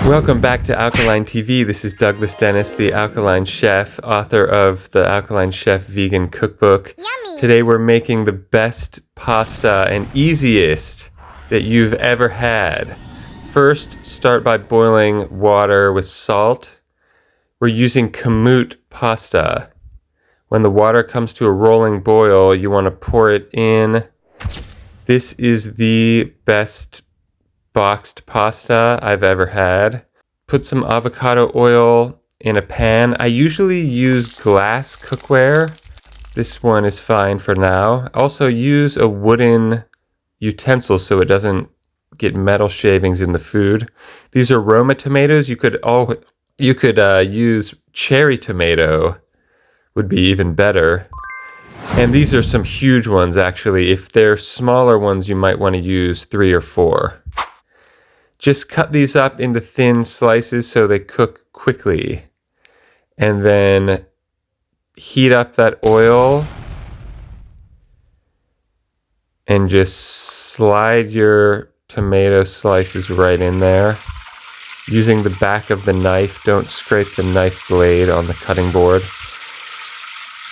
Welcome back to Alkaline TV. This is Douglas Dennis, the Alkaline Chef, author of the Alkaline Chef Vegan Cookbook. Yummy! Today we're making the best pasta and easiest that you've ever had. First, start by boiling water with salt. We're using kamut pasta. When the water comes to a rolling boil, you want to pour it in. This is the best boxed pasta I've ever had. Put some avocado oil in a pan. I usually use glass cookware. This one is fine for now. Also use a wooden utensil so it doesn't get metal shavings in the food. These are Roma tomatoes. You could use cherry tomato, would be even better. And these are some huge ones actually. If they're smaller ones, you might want to use 3 or 4. Just cut these up into thin slices so they cook quickly. And then heat up that oil and just slide your tomato slices right in there. Using the back of the knife, don't scrape the knife blade on the cutting board.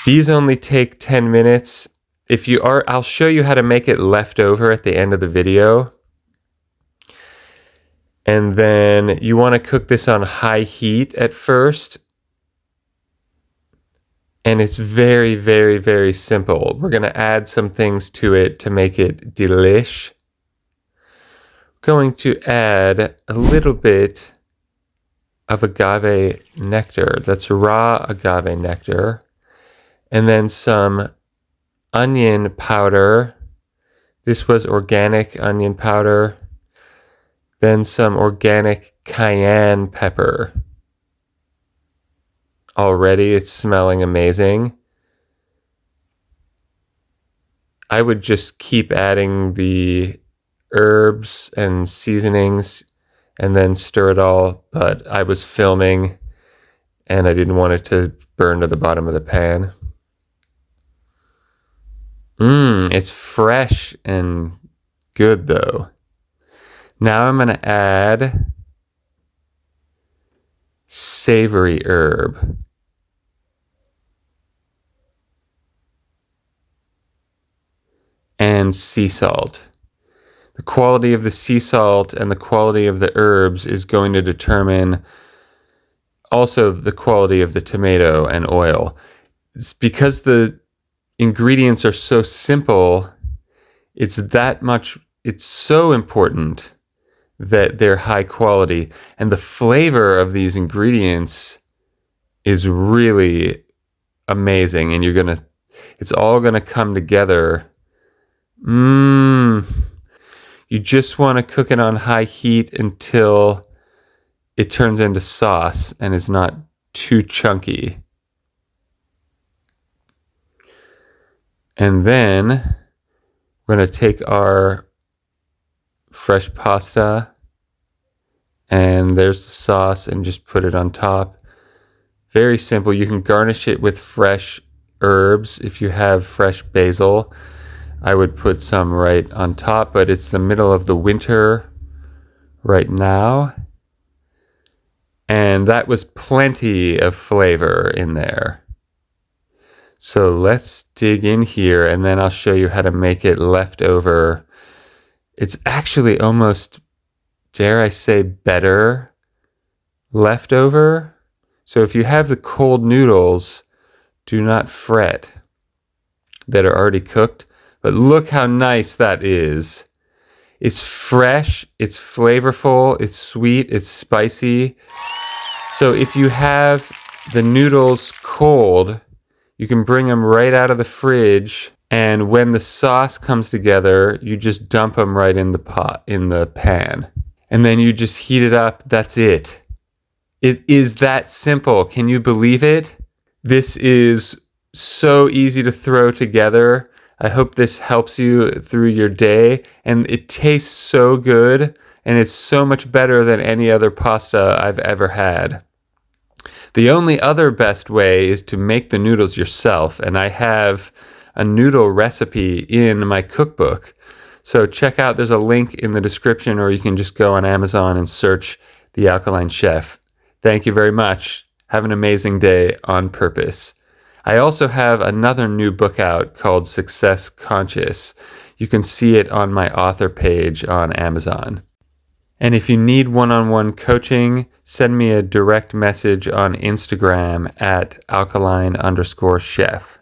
These only take 10 minutes. I'll show you how to make it leftover at the end of the video. And then you want to cook this on high heat at first. And it's very, very, very simple. We're going to add some things to it to make it delish. Going to add a little bit of agave nectar. That's raw agave nectar. And then some onion powder. This was organic onion powder. Then some organic cayenne pepper. Already it's smelling amazing. I would just keep adding the herbs and seasonings and then stir it all, but I was filming and I didn't want it to burn to the bottom of the pan. It's fresh and good though. Now I'm going to add savory herb. And sea salt. The quality of the sea salt and the quality of the herbs is going to determine also the quality of the tomato and oil. It's because the ingredients are so simple, it's so important that they're high quality, and the flavor of these ingredients is really amazing, and it's all gonna come together. You just want to cook it on high heat until it turns into sauce and is not too chunky. And then we're going to take our fresh pasta, and there's the sauce, and just put it on top. Very simple. You can garnish it with fresh herbs. If you have fresh basil, I would put some right on top, but it's the middle of the winter right now. And that was plenty of flavor in there. So let's dig in here, and then I'll show you how to make it leftover. It's actually almost, dare I say, better leftover. So if you have the cold noodles, do not fret that are already cooked. But look how nice that is. It's fresh, it's flavorful, it's sweet, it's spicy. So if you have the noodles cold, you can bring them right out of the fridge, and when the sauce comes together, you just dump them right in the pan. And then you just heat it up. That's it. It is that simple. Can you believe it? This is so easy to throw together. I hope this helps you through your day, and it tastes so good, and it's so much better than any other pasta I've ever had. The only other best way is to make the noodles yourself, and I have a noodle recipe in my cookbook. So check out, there's a link in the description, or you can just go on Amazon and search the Alkaline Chef. Thank you very much. Have an amazing day on purpose. I also have another new book out called Success Conscious. You can see it on my author page on Amazon. And if you need one-on-one coaching, send me a direct message on Instagram at alkaline_chef.